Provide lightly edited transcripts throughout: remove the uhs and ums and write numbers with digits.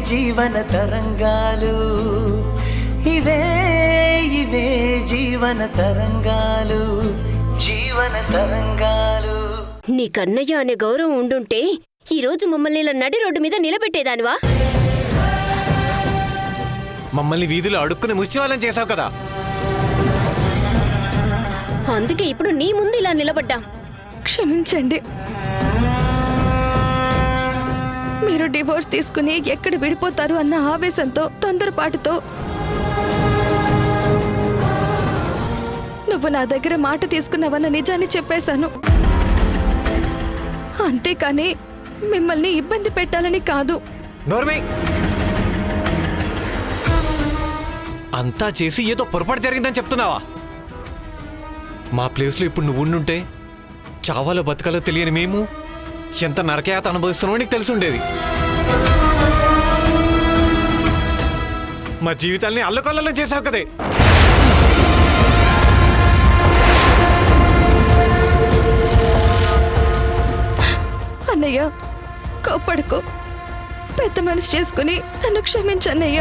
జీవన తరంగాలు, ఇవే ఇవే జీవన తరంగాలు, జీవన తరంగాలు. నీ కన్నయ్య అనే గౌరవం ఉండుంటే ఈరోజు మమ్మల్ని ఇలా నడి రోడ్డు మీద నిలబెట్టేదానివా? మమ్మల్ని వీధిలో అడుక్కుని ముష్టివాళ్ళని చేశావు కదా. అందుకే ఇప్పుడు నీ ముందు ఇలా నిలబడ్డాం. క్షమించండి. మీరు డివోర్స్ తీసుకుని ఎక్కడ విడిపోతారు అన్న ఆవేశంతో, తొందరపాటుతో నువ్వు నా దగ్గర మాట తీసుకున్నావన్న నిజాన్ని చెప్పేశాను. అంతేకాని మిమ్మల్ని ఇబ్బంది పెట్టాలని కాదు. నోర్మి, అంతా చేసి ఏదో పొరపాటు జరిగిందని చెప్తున్నావా? మా ప్లేస్లో ఇప్పుడు నువ్వు ఉండుంటే చావాలో బతకాలో తెలియని మేము ఎంత నరకయాత అనుభవిస్తున్నామో నీకు తెలిసి ఉండేది. మా జీవితాల్ని అల్లకొల్లం చేసావు కదే. అన్నయ్య కోపడుకో, పెద్ద మనసు చేసుకుని నన్ను క్షమించన్నయ్య.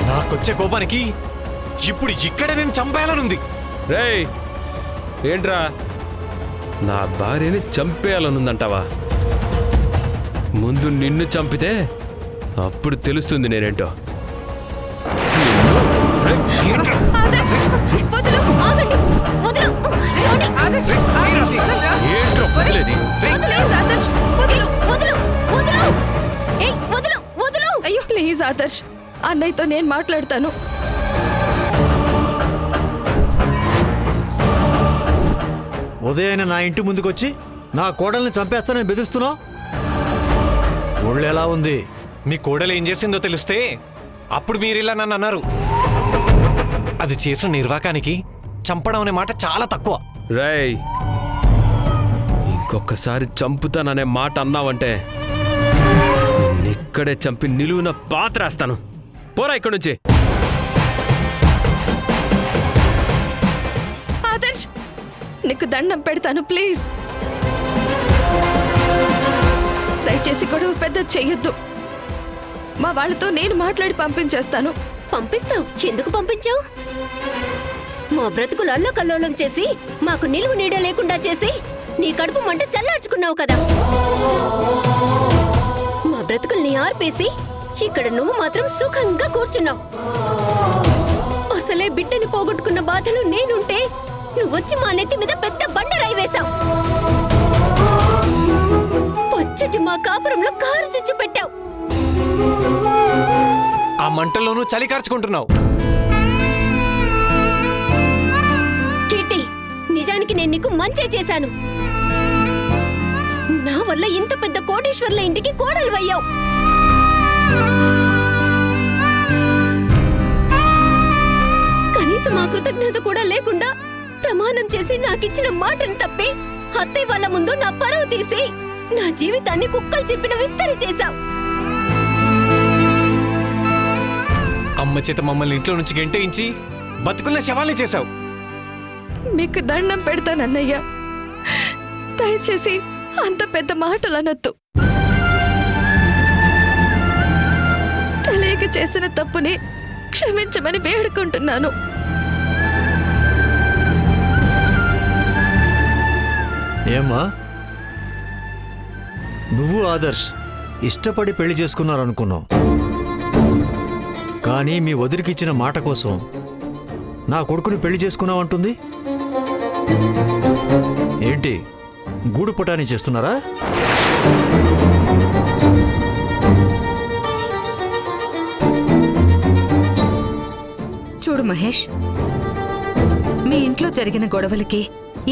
నాకొచ్చే కోపానికి ఇప్పుడు ఇక్కడ నేను చంపేయాలనుంది. రేయ్, ఏంట్రా నా భార్యని చంపేయాలనుందంటావా? ముందు నిన్ను చంపితే అప్పుడు తెలుస్తుంది నేనేంటో. ఏంట్రా వదిలేది? అయ్యో ప్లీజ్ ఆదర్శ్, అన్నయ్యతో నేను మాట్లాడతాను. ఉదయాన్నే నా ఇంటి ముందుకొచ్చి నా కోడల్ని చంపేస్తానని బెదిరిస్తున్నావు. ఒళ్ళెలా ఉంది? మీ కోడలు ఏం చేసిందో తెలిస్తే అప్పుడు మీరు ఇలా నన్ను అన్నారు. అది చేసిన నిర్వాకానికి చంపడం అనే మాట చాలా తక్కువ. రేయ్, ఇంకొకసారి చంపుతాననే మాట అన్నావంటే ఇక్కడే చంపి నిలువున పాత్రేస్తాను. పోరా ఇక్కడి నుంచి. ఆదర్శ్, నీకు దండం పెడతాను ప్లీజ్. దయచేసి గొడవ పెద్ద చెయ్యొద్దు. మా వాళ్ళతో నేను మాట్లాడి పంపించేస్తాను. పంపిస్తావు? ఎందుకు పంపించావు? మా బ్రతుకులు అల్లకల్లోలం చేసి, మాకు నిలువు నీడ లేకుండా చేసి, నీ కడుపు మంట చల్లార్చుకున్నావు కదా. మా బ్రతుకుల్ని ఆర్పేసి ఇక్కడ నువ్వు మాత్రం సుఖంగా కూర్చున్నావు. అసలే బిడ్డని పోగొట్టుకున్న బాధలు నేనుంటే నువ్వొచ్చి మా నెత్తి మీద పెద్ద బండరాయి వేశావు. పచ్చటి మా కాపురంలో కారు చిచ్చు పెట్టావు. ఆ మంటల్లోనూ చలి కార్చుకుంటున్నావు. కీర్తి, నిజానికి నేను నీకు మంచే చేశాను. నా వల్ల ఇంత పెద్ద కోటీశ్వర్ల ఇంటికి కోడలు అయ్యావు. కనీసం ఆ కృతజ్ఞత కూడా లేకుండా ప్రమాణం చేసి నాకిచ్చిన మాటను తప్పి అత్తయ్య వాళ్ళ ముందు నా పరువు తీసి నా జీవితాన్ని కుక్కలు చెప్పిన విస్తరి చేశావు. అమ్మ చేత మమ్మల్ని ఇంట్లో నుంచి గెంటేయించి బతుకున్న శవాల్ని చేశావు. మీకు దండం పెడతానన్నయ్య, దయచేసి అంత పెద్ద మాటలు అనొద్దు. తెలియక చేసిన తప్పుని క్షమించమని వేడుకుంటున్నాను. ఏమ్మా, నువ్వు ఆదర్శ్ ఇష్టపడి పెళ్లి చేసుకున్నారనుకున్నావు. కానీ మీ వదిలికిచ్చిన మాట కోసం నా కొడుకుని పెళ్లి చేసుకున్నావంటుంది. ఏంటి, గూడు పుటాని చేస్తున్నారా? చూడు మహేష్, మీ ఇంట్లో జరిగిన గొడవలకి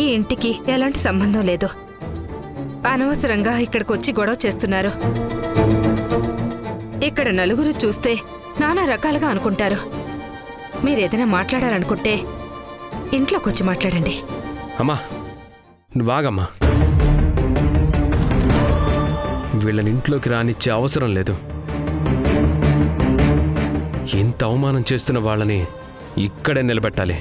ఈ ఇంటికి ఎలాంటి సంబంధం లేదు. అనవసరంగా ఇక్కడికొచ్చి గొడవ చేస్తున్నారు. ఇక్కడ నలుగురు చూస్తే నానా రకాలుగా అనుకుంటారు. మీరేదైనా మాట్లాడాలనుకుంటే ఇంట్లోకొచ్చి మాట్లాడండి. అమ్మా, నువ్వాగమ్మా. వీళ్ళని ఇంట్లోకి రానిచ్చే అవసరం లేదు. ఇంత అవమానం చేస్తున్న వాళ్ళని ఇక్కడే నిలబెట్టాలి.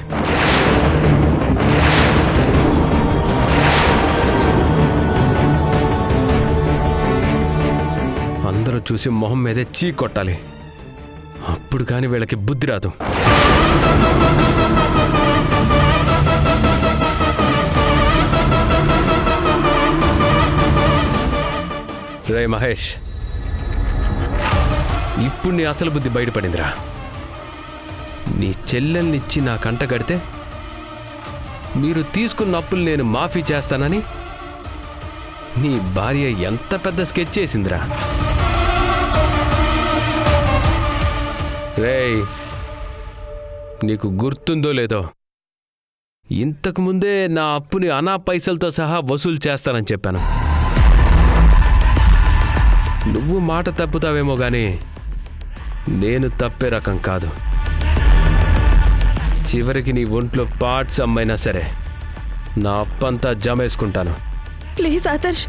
అందరూ చూసి మొహం మీదే చీ కొట్టాలి. అప్పుడు కాని వీళ్ళకి బుద్ధి రాదు. రే మహేష్, ఇప్పుడు నీ అసలు బుద్ధి బయటపడిందిరా. నీ చెల్లెల్నిచ్చి నా కంట కడితే మీరు తీసుకున్న అప్పులు నేను మాఫీ చేస్తానని నీ భార్య ఎంత పెద్ద స్కెచ్ చేసిందిరా. రేయ్, నీకు గుర్తుందో లేదో, ఇంతకుముందే నా అప్పుని అనా పైసలతో సహా వసూలు చేస్తానని చెప్పాను. నువ్వు మాట తప్పుతావేమో గానీ నేను తప్పే రకం కాదు. చివరికి నీ ఒంట్లో పార్ట్స్ అమ్మైనా సరే నా అప్పంతా జమేసుకుంటాను. ప్లీజ్ ఆదర్శ్,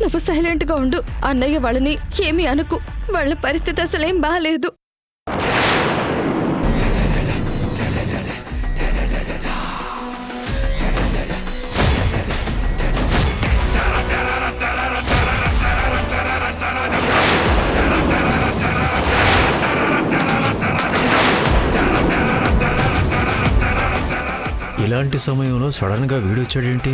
నువ్వు సైలెంట్గా ఉండు. అన్నయ్య వాళ్ళని ఏమీ అనుకు. వాళ్ళ పరిస్థితి అసలేం బాగాలేదు. ఇలాంటి సమయంలో సడన్గా వీడొచ్చాడేంటి?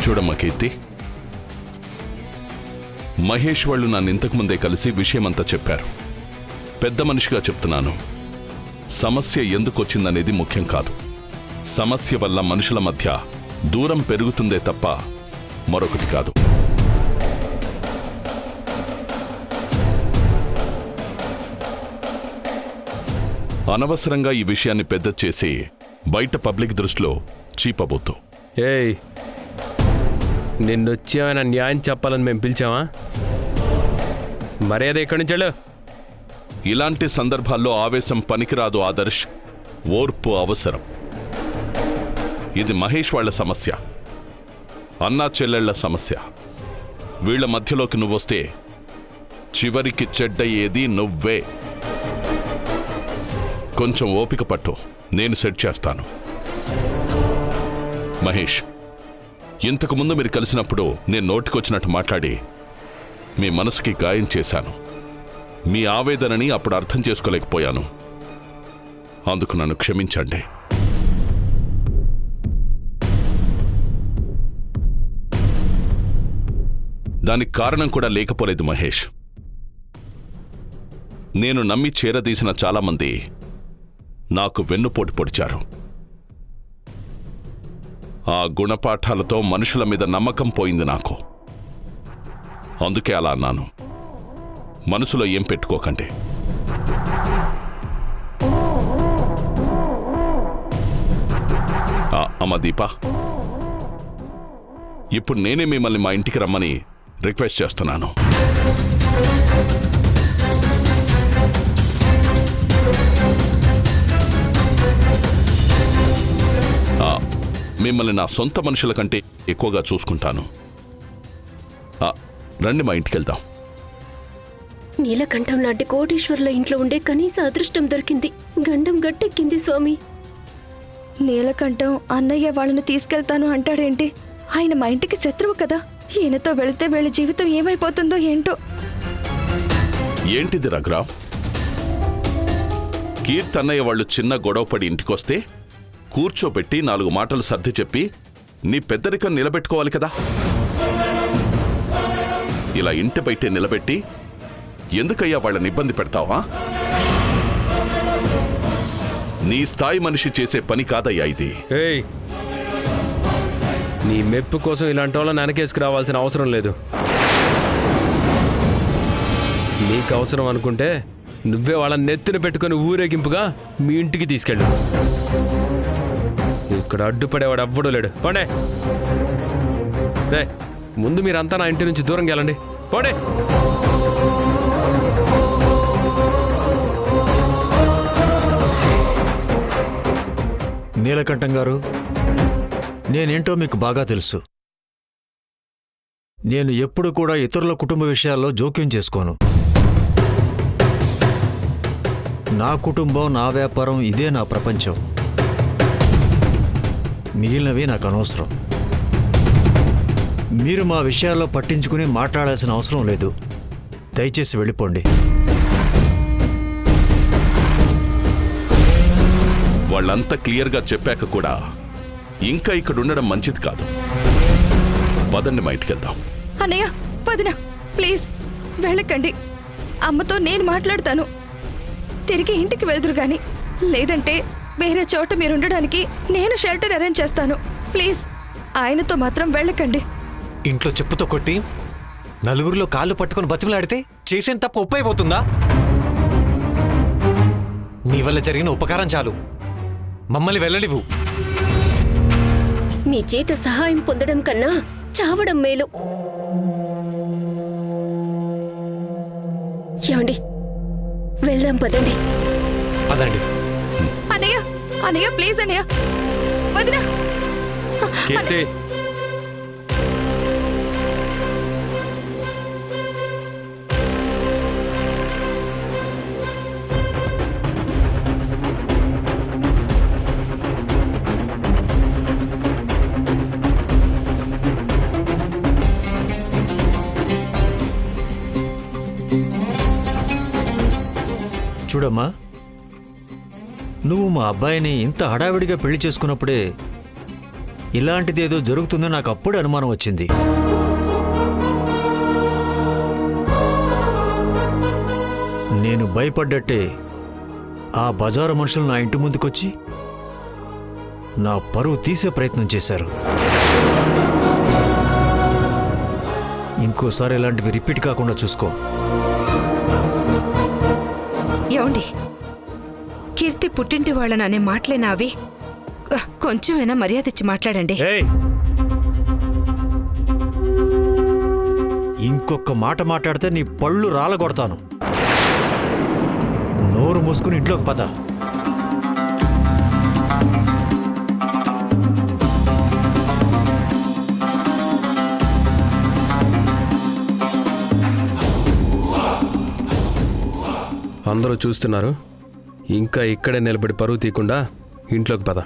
చూడమ్మా కీర్తి, మహేష్ వాళ్ళు నన్ను ఇంతకుముందే కలిసి విషయమంతా చెప్పారు. పెద్ద మనిషిగా చెప్తున్నాను, సమస్య ఎందుకొచ్చిందనేది ముఖ్యం కాదు. సమస్య వల్ల మనుషుల మధ్య దూరం పెరుగుతుందే తప్ప మరొకటి కాదు. అనవసరంగా ఈ విషయాన్ని పెద్ద చేసి బయట పబ్లిక్ దృష్టిలో చీపబోతు. ఏయ్, నిన్నొచ్చేమైనా న్యాయం చెప్పాలని మేము పిలిచామా? మర్యాద ఇక్కడి నుంచి వెళ్ళు. ఇలాంటి సందర్భాల్లో ఆవేశం పనికిరాదు ఆదర్శ్, ఓర్పు అవసరం. ఇది మహేష్ వాళ్ల సమస్య, అన్నా చెల్లెళ్ల సమస్య. వీళ్ల మధ్యలోకి నువ్వొస్తే చివరికి చెడ్డయ్యేది నువ్వే. కొంచెం ఓపిక పట్టు, నేను సెట్ చేస్తాను. మహేష్, ఇంతకుముందు మీరు కలిసినప్పుడు నేను నోటికొచ్చినట్టు మాట్లాడి మీ మనసుకి గాయం చేశాను. మీ ఆవేదనని అప్పుడు అర్థం చేసుకోలేకపోయాను. అందుకు నన్ను క్షమించండి. దానికి కారణం కూడా లేకపోలేదు మహేష్. నేను నమ్మి చేరదీసిన చాలామంది నాకు వెన్నుపోటు పొడిచారు. ఆ గుణపాఠాలతో మనుషుల మీద నమ్మకం పోయింది నాకు. అందుకే అలా అన్నాను. మనసులో ఏం పెట్టుకోకండి. అమ్మ దీప, ఇప్పుడు నేనే మిమ్మల్ని మా ఇంటికి రమ్మని రిక్వెస్ట్ చేస్తున్నాను. మిమ్మల్ని నా సొంత మనుషుల కంటే ఎక్కువగా చూసుకుంటాను. రండి, మా ఇంటికి వెళ్దాం. నీలకంఠం లాంటి కోటీశ్వర్ల ఇంట్లో ఉండే కనీస అదృష్టం దొరికింది. గండం గట్టెక్కింది స్వామి. నీలకంఠం అన్నయ్య వాళ్ళని తీసుకెళ్తాను అంటాడేంటి? ఆయన మా ఇంటికి శత్రువు కదా. ఈయనతో వెళితే వీళ్ళ జీవితం ఏమైపోతుందో ఏంటో. ఏంటిది రఘురామ్? కీర్తన్నయ్య వాళ్ళు చిన్న గొడవపడి ఇంటికొస్తే కూర్చోబెట్టి 4 మాటలు సర్ది చెప్పి నీ పెద్దరికం నిలబెట్టుకోవాలి కదా. ఇలా ఇంటి బయటే నిలబెట్టి ఎందుకయ్యా వాళ్ళని ఇబ్బంది పెడతావా? నీ స్థాయి మనిషి చేసే పని కాదయ్యా ఇది. ఏయ్, నీ మెప్పు కోసం ఇలాంటి వాళ్ళని వెనకేసుకు రావాల్సిన అవసరం లేదు. నీకు అవసరం అనుకుంటే నువ్వే వాళ్ళని నెత్తిన పెట్టుకుని ఊరేగింపుగా మీ ఇంటికి తీసుకెళ్ళు. ఇక్కడ అడ్డుపడేవాడు ఎవ్వడూ లేడు. పోండే. రే, ముందు మీరంతా నా ఇంటి నుంచి దూరం వెళ్ళండి. పోండే. నీలకంఠం గారు, నేనేంటో మీకు బాగా తెలుసు. నేను ఎప్పుడు కూడా ఇతరుల కుటుంబ విషయాల్లో జోక్యం చేసుకోను. నా కుటుంబం, నా వ్యాపారం, ఇదే నా ప్రపంచం. మిగిలినవి నాకు అనవసరం. మీరు మా విషయాల్లో పట్టించుకుని మాట్లాడాల్సిన అవసరం లేదు. దయచేసి వెళ్ళిపోండి. వాళ్ళంతా క్లియర్గా చెప్పాక కూడా ఇంకా ఇక్కడ ఉండడం మంచిది కాదు. పదండి, మా ఇంటికి వెళ్దాం. అన్నయ్య వదిన, ప్లీజ్ వెళ్ళకండి. అమ్మతో నేను మాట్లాడతాను. తిరిగి ఇంటికి వెళ్దురు గాని, లేదంటే వేరే చోట మీరుండడానికి నేను షెల్టర్ అరేంజ్ చేస్తాను. ప్లీజ్ ఆయనతో మాత్రం వెళ్ళకండి. ఇంట్లో చెప్పుతో కొట్టి నలుగురిలో కాళ్ళు పట్టుకొని బతిమలాడితే చేసేంత తప్ప ఒప్పైపోతుందా? నీ వల్ల జరిగిన ఉపకారం చాలు, మమ్మల్ని వెళ్ళనివ్వు. మీ చేత సహాయం పొందడం కన్నా చావడం మేలు. ఏమండి, వెళ్దాం పదండి. పదండి. అన్నయ్య, అన్నయ్య ప్లీజ్ అన్నయ్య. వదినా, కీర్తి, చూడమ్మా, నువ్వు మా అబ్బాయిని ఇంత హడావిడిగా పెళ్లి చేసుకున్నప్పుడే ఇలాంటిదేదో జరుగుతుందో నాకు అప్పుడే అనుమానం వచ్చింది. నేను భయపడ్డట్టే ఆ బజారు మనుషులు నా ఇంటి ముందుకొచ్చి నా పరువు తీసే ప్రయత్నం చేశారు. ఇంకోసారి ఇలాంటివి రిపీట్ కాకుండా చూసుకో. ఏమండి, కీర్తి పుట్టింటి వాళ్ళని అనే మాటలేనా అవి? కొంచెమైనా మర్యాద ఇచ్చి మాట్లాడండి. ఏయ్, ఇంకొక మాట మాట్లాడితే నీ పళ్ళు రాలగొడతాను. నోరు మూసుకుని ఇంట్లోకి పద. అందరూ చూస్తున్నారు. ఇంకా ఇక్కడే నిలబడి పరువు తీయకుండా ఇంట్లోకి పద.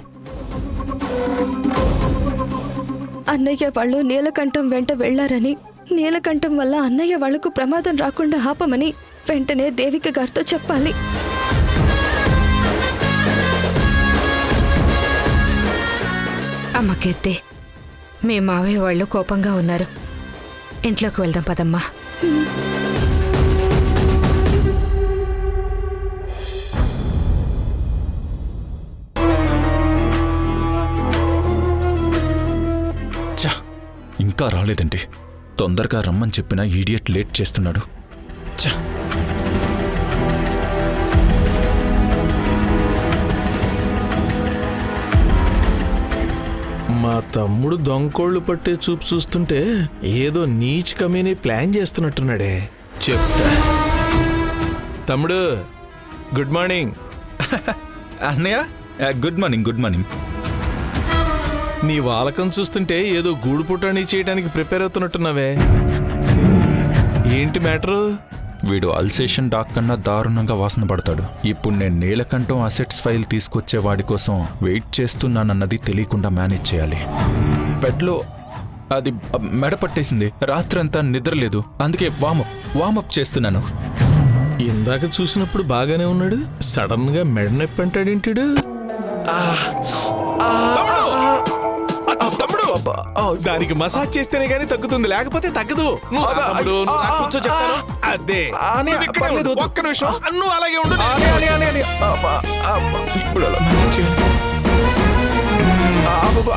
అన్నయ్య వాళ్ళు నీలకంఠం వెంట వెళ్లారని, నీలకంఠం వల్ల అన్నయ్య వాళ్లకు ప్రమాదం రాకుండా ఆపమని వెంటనే దేవిక గారితో చెప్పాలి. అమ్మ కీర్తి, మీ మావయ్య వాళ్ళు కోపంగా ఉన్నారు. ఇంట్లోకి వెళ్దాం పదమ్మా. ఇంకా రాలేదండి. తొందరగా రమ్మని చెప్పిన ఈడియట్ లేట్ చేస్తున్నాడు. మా తమ్ముడు దొంగకోళ్లు పట్టే చూపు చూస్తుంటే ఏదో నీచ్ కమీని ప్లాన్ చేస్తున్నట్టున్నాడే. చెప్తా. తమ్ముడు, గుడ్ మార్నింగ్. అన్నయ్య, గుడ్ మార్నింగ్. Good morning. నీ వాలకం చూస్తుంటే ఏదో గూడు పుటాణి చేయడానికి ప్రిపేర్ అవుతున్నట్టున్నావే. ఏంటి మ్యాటరు? వీడు అల్సేషన్ డాక్ కన్నా దారుణంగా వాసన పడతాడు. ఇప్పుడు నేను నీలకంఠం అసెట్స్ ఫైల్ తీసుకొచ్చే వాడి కోసం వెయిట్ చేస్తున్నానన్నది తెలియకుండా మేనేజ్ చేయాలి. బెడ్లో అది మెడ పట్టేసింది. రాత్రంతా నిద్రలేదు. అందుకే వామప్ చేస్తున్నాను. ఇందాక చూసినప్పుడు బాగానే ఉన్నాడు. సడన్ గా మెడ నొప్పి అంటాడేంటాడు? తమ్ముడు, దానికి మసాజ్ చేస్తేనే గానీ తగ్గుతుంది, లేకపోతే తగ్గదు. అదే ఒక్క నిమిషం, నువ్వు అలాగే ఉండు. ఇప్పుడు అలా మేనేజ్ చేయాలి.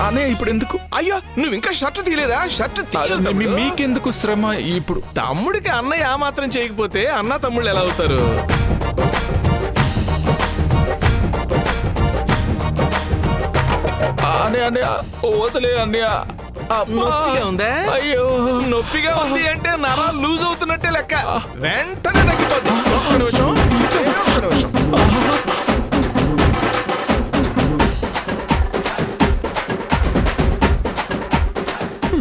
అన్నయ్య, ఇప్పుడు ఎందుకు? అయ్యో, నువ్వు ఇంకా షర్ట్ తీయలేదా? షర్ట్ మీకెందుకు శ్రమ? ఇప్పుడు తమ్ముడికి అన్నయ్య ఆ మాత్రం చేయకపోతే అన్న తమ్ముళ్ళు ఎలా అవుతారు? అన్నయ్య, వదిలే అన్నయ్య. నొప్పిగా ఉందా? అయ్యో, నొప్పిగా ఉంది అంటే నరాలు లూజ్ అవుతున్నట్టే లెక్క. వెంటనే తగ్గిపోద్ది. ఒక్క నిమిషం.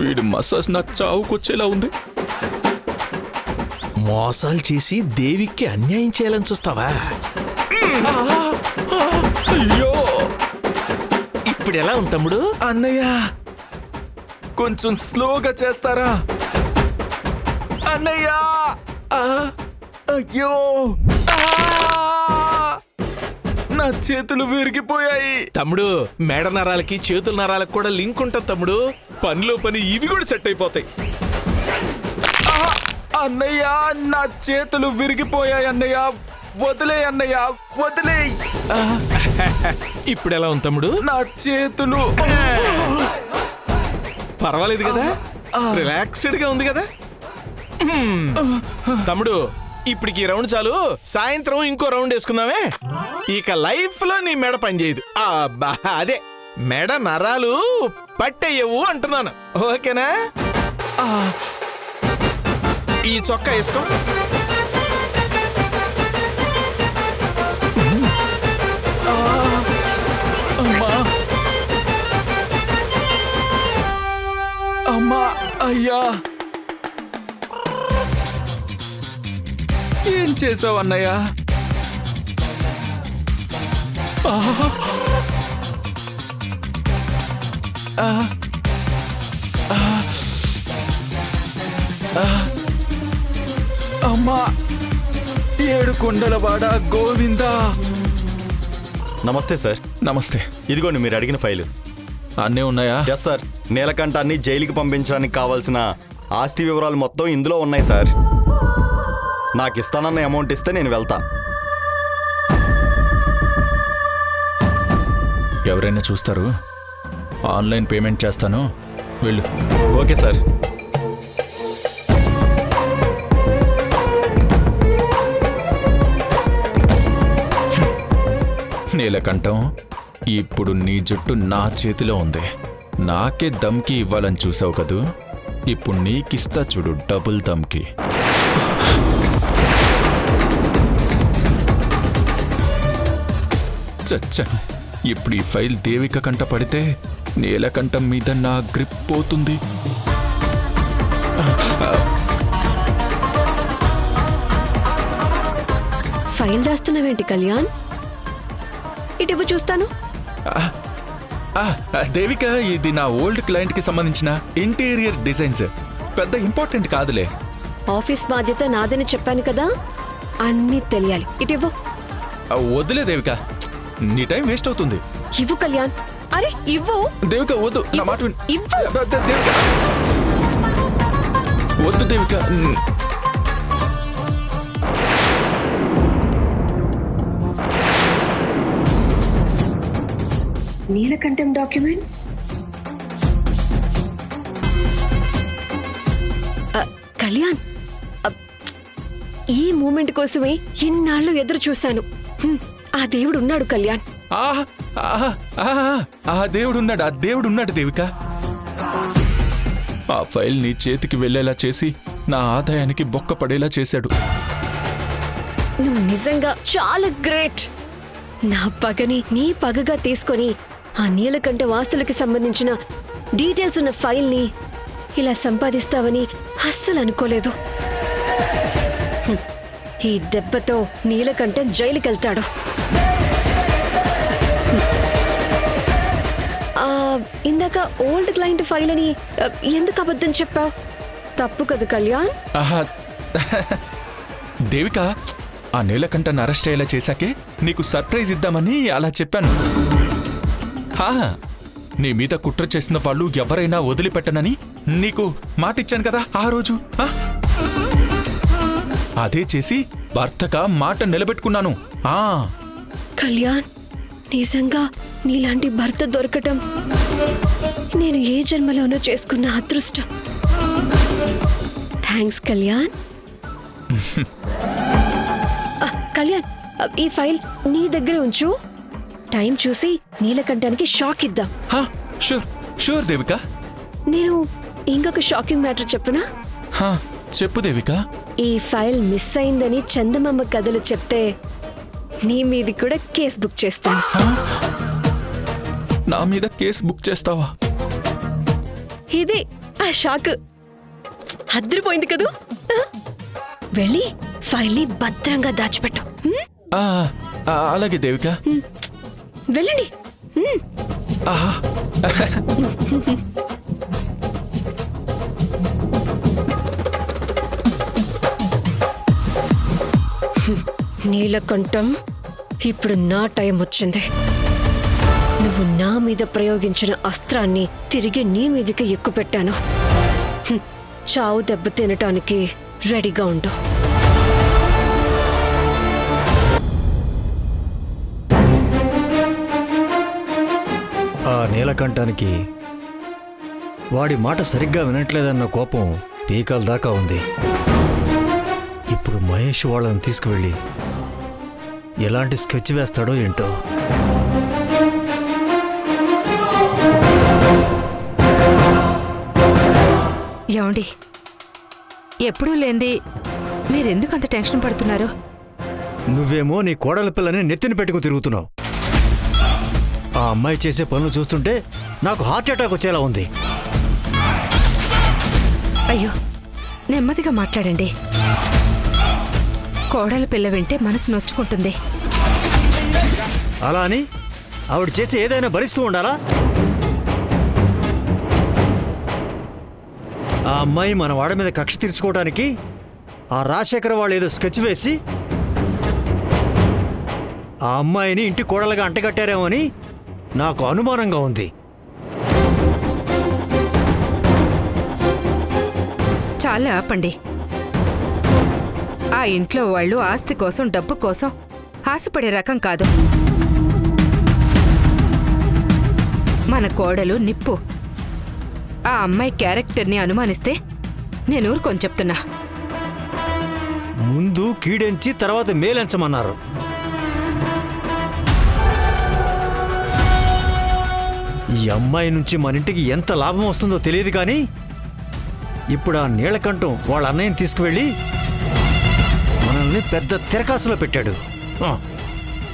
వీడి మసాజ్ నాకు చావుకొచ్చేలా ఉంది. మోసాలు చేసి దేవికి అన్యాయం చేయాలని చూస్తావా? అయ్యో ఇప్పుడు ఎలా ఉంది తమ్ముడు? అన్నయ్య, కొంచెం స్లోగా చేస్తారా అన్నయ్య? అయ్యో నా చేతులు విరిగిపోయాయి. తమ్ముడు, మెడ నరాలకి చేతుల నరాలకు కూడా లింక్ ఉంటుంది తమ్ముడు. పనిలో పని ఇవి కూడా సెట్ అయిపోతాయి. అన్నయ్య, నా చేతులు విరిగిపోయాయి అన్నయ్య. వదిలే అన్నయ్య, వదిలే. ఇప్పుడు ఎలా ఉంది తమ్ముడు? నా చేతులు పర్వాలేదు కదా? రిలాక్స్డ్ గా ఉంది కదా? తమ్ముడు, ఇప్పటికి ఈ రౌండ్ చాలు. సాయంత్రం ఇంకో రౌండ్ వేసుకుందామే. ఇక లైఫ్ లో నీ మెడ పనిచేయదు. అదే మెడ నరాలు పట్టేయవు అంటున్నాను. ఓకేనా? ఈ చొక్కా వేసుకో. అమ్మా, అమ్మా, అయ్యా, ఏం చేసావు అన్నయ్య? అమ్మా, ఏడు కొండలవాడ గోవిందా. నమస్తే సార్. నమస్తే. ఇదిగోండి మీరు అడిగిన ఫైలు. అన్నీ ఉన్నాయా? Yes sir. నీలకంఠాన్ని జైలుకి పంపించడానికి కావాల్సిన ఆస్తి వివరాలు మొత్తం ఇందులో ఉన్నాయి సార్. నాకు ఇస్తానన్న అమౌంట్ ఇస్తే నేను వెళ్తా. ఎవరైనా చూస్తారు. ఆన్లైన్ పేమెంట్ చేస్తాను, వెళ్ళు. Okay sir. నీలకంఠం, ఇప్పుడు నీ జుట్టు నా చేతిలో ఉంది. నాకే దమ్కి ఇవ్వాలని చూసావు కదూ, ఇప్పుడు నీకిస్తా చూడు డబుల్ దమ్కి. చచ్చా, ఇప్పుడు ఈ ఫైల్ దేవిక కంట పడితే నీలకంఠం మీద నా గ్రిప్ పోతుంది. ఫైల్ రాస్తున్నావేంటి కళ్యాణ్? ఇటు చూస్తాను. దేవిక, ఇది నా ఓల్డ్ క్లయింట్ కి సంబంధించిన ఇంటీరియర్ డిజైన్స్. పెద్ద ఇంపార్టెంట్ కాదులే. ఆఫీస్ బాధ్యత నాదని చెప్పాను కదా, అన్నీ తెలియాలి. ఇటు వద్దులే దేవిక, నీ టైం వేస్ట్ అవుతుంది. ఇవ్వు కళ్యాణ్. అరే ఇవ్వు దేవిక, వద్దు, నా మాట విను. ఇవ్వు. దేవిక, వద్దు దేవిక. నీలకంఠం డాక్యుమెంట్స్. కళ్యాణ్, ఈ మూమెంట్ కోసమే ఇన్నాళ్ళు ఎదురు చూశాను. ఆ దేవుడు ఉన్నాడు కళ్యాణ్. ఆ దేవుడున్నాడు, ఆ దేవుడున్నాడు దేవిక. ఆ ఫైల్ నీ చేతికి వెళ్ళేలా చేసి నా ఆదాయానికి బొక్క పడేలా చేశాడు. నువ్వు నిజంగా చాలా గ్రేట్. నా పగని నీ పగగా తీసుకొని ఆ నీలకంఠ వాస్తులకి సంబంధించిన డీటెయిల్స్ ఉన్న ఫైల్ని ఇలా సంపాదిస్తావని అస్సలు అనుకోలేదు. ఈ దెబ్బతో నీలకంఠం జైలుకెళ్తాడు. ఇందాక ఓల్డ్ క్లయింట్ ఫైల్ అని ఎందుకు అబద్ధం చెప్పావు? తప్పు కదా కళ్యాణ్. దేవిక, ఆ నీలకంఠను అరెస్ట్ అయ్యేలా చేశాకే నీకు సర్ప్రైజ్ ఇద్దామని అలా చెప్పాను. నీ మీద కుట్ర చేసిన వాళ్ళు ఎవరైనా వదిలిపెట్టనని నీకు మాటిచ్చాను కదా ఆ రోజు. అదే చేసి భర్తగా మాట నిలబెట్టుకున్నాను. కళ్యాణ్, నిజంగా నీలాంటి భర్త దొరకటం నేను ఏ జన్మలోనో చేసుకున్న అదృష్టం. థ్యాంక్స్ కళ్యాణ్. కళ్యాణ్, ఈ ఫైల్ నీ దగ్గరే ఉంచు. టైం చూసి నీలకంఠానికి షాక్ ఇద్దాం. Sure sure Devika. నేను ఇంకొక షాకింగ్ మ్యాటర్ చెప్పనా? చెప్పు దేవిక. ఈ ఫైల్ మిస్ అయిందని చందమామ కథలు చెప్తే నీ మీది కూడా కేసు బుక్ చేస్తాను. నా మీద కేసు బుక్ చేస్తావా? ఇది ఆ షాక్ అద్దరిపోయింది కదూ. వెళ్ళి ఫైల్ని భద్రంగా దాచిపెట్టు. ఆ, అలాగే దేవిక. వెళ్ళండి. ఆహా. నీలకంఠం, ఇప్పుడు నా టైం వచ్చింది. నువ్వు నా మీద ప్రయోగించిన అస్త్రాన్ని తిరిగి నీ మీదకి ఎక్కుపెట్టాను. చావు దెబ్బ తినటానికి రెడీగా ఉండు. ఆ నీలకంఠానికి వాడి మాట సరిగ్గా వినట్లేదన్న కోపం పీకల దాకా ఉంది. ఇప్పుడు మహేష్ వాళ్ళని తీసుకువెళ్ళి ఎలాంటి స్కెచ్ వేస్తాడో ఏంటో. ఏమండి, ఎప్పుడూ లేంది మీరెందుకు అంత టెన్షన్ పడుతున్నారు? నువ్వేమో నీ కోడల పిల్లని నెత్తిన పెట్టుకు తిరుగుతున్నావు. ఆ అమ్మాయి చేసే పనులు చూస్తుంటే నాకు హార్ట్ అటాక్ వచ్చేలా ఉంది. అయ్యో, నెమ్మదిగా మాట్లాడండి. కోడల పిల్ల వింటే మనసు నొచ్చుకుంటుంది. అలా అని ఆవిడ చేసి ఏదైనా భరిస్తూ ఉండాలా? ఆ అమ్మాయి మన వాడ మీద కక్ష తీర్చుకోవడానికి ఆ రాజశేఖర్ వాళ్ళు ఏదో స్కెచ్ వేసి ఆ అమ్మాయిని ఇంటి కోడలుగా అంటగట్టారేమో అని నాకు అనుమానంగా ఉంది. చాలా ఆపండి. ఆ ఇంట్లో వాళ్ళు ఆస్తి కోసం, డబ్బు కోసం ఆశపడే రకం కాదు. మన కోడలు నిప్పు. ఆ అమ్మాయి క్యారెక్టర్ని అనుమానిస్తే నేను ఊరుకొని చెప్తున్నా. ముందు కీడెంచి తర్వాత మేలెంచమన్నారు. ఈ అమ్మాయి నుంచి మన ఇంటికి ఎంత లాభం వస్తుందో తెలియదు కానీ ఇప్పుడు ఆ నీలకంఠం వాళ్ళ అన్నయ్యని తీసుకువెళ్ళి మనల్ని పెద్ద తిరకాసులో పెట్టాడు.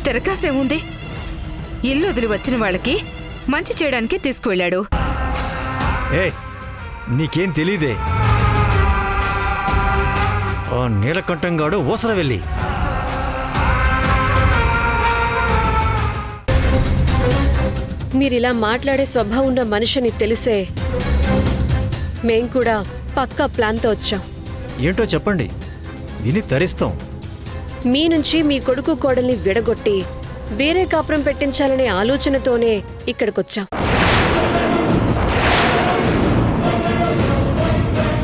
తిరకాసేముంది? ఇల్లు వదిలి వచ్చిన వాళ్ళకి మంచి చేయడానికి తీసుకువెళ్ళాడు. ఏ, నీకేం తెలీదే? ఆ నీలకంఠంగాడు ఊసర వెళ్ళి మీరిలా మాట్లాడే స్వభావం ఉన్న మనిషిని తెలిసే మేం కూడా పక్కా ప్లాన్తో వచ్చాం. ఏంటో చెప్పండి, విని తరిస్తాం. మీ నుంచి మీ కొడుకు కోడల్ని విడగొట్టి వేరే కాపురం పెట్టించాలనే ఆలోచనతోనే ఇక్కడికొచ్చాం.